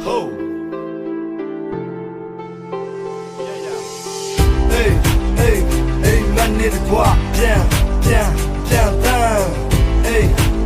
ho hey hey hey man need to go down down down down hey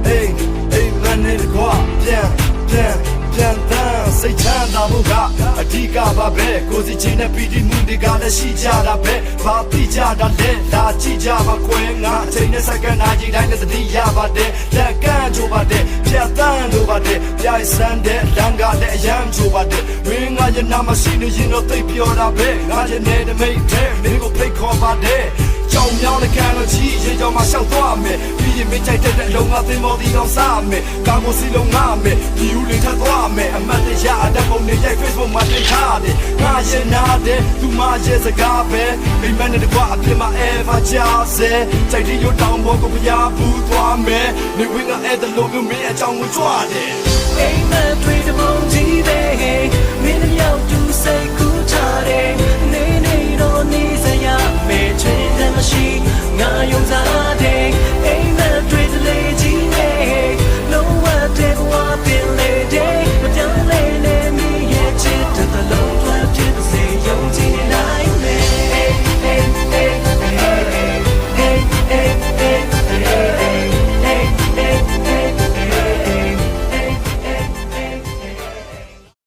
hey hey man need to go down down down down စိတ်ချမ်းသာဖို့ကအဓိကပါပဲကိုယ်စီချင်းနဲ့ပြီးဒီမှုတွေကလည်းရှိကြတာပဲဘာသိကြတာလဲဒါကြည့်ကြပါကွယ်ငါအချိန်နဲ့စက္ကန့်နာရီတိုင်းနဲ့သတိရပါတယ်လက်ကမ်းချိုးပါတယ်ဖြတ်တန်းလို့ပါတယ်ပြိုင်စမ်းတဲ့လမ်းကလည်းအယမ်းချိုးပါတယ်မင်းငါရဲ့နာမရှိနေရင်တော့သိပြောတာပဲငါရဲ့နေတမိတ်ပဲမင်းကိုဖိတ်ခေါ်ပါတယ်ကြောင်မြောင်းတဲ့ကန်လို့ကြီးရေကြောင်မှာရှောက်သွားမယ်ပြီးရင်မင်းကြိုက်တဲ့လုံငါသင်္ဘောဒီအောင်စားမယ်ကာကိုစီလုံးငါမယ်ဒီဦးလေးထပ်သွားမယ်အမတ်တရားအတက်ပုံနေရိုက် Facebook မှာတင်ထားတယ်ငါရဲ့နာတဲ့သူမရဲ့စကားပဲမိမနဲ့တကွာအပြစ်မှာ ever ကြာစေကြိုက်တဲ့ရုပ်တောင်ပေါ်ကိုဖျားဘူးသွားမယ်နေဝင်ကအဲ့တဲ့လိုမျိုးမင်းအကြောင်းကိုကြွားတယ်အိမ်မက်တွေတမုံကြီးတဲ့မင်းတို့ရောက်သူစိတ်ကူးထားတယ်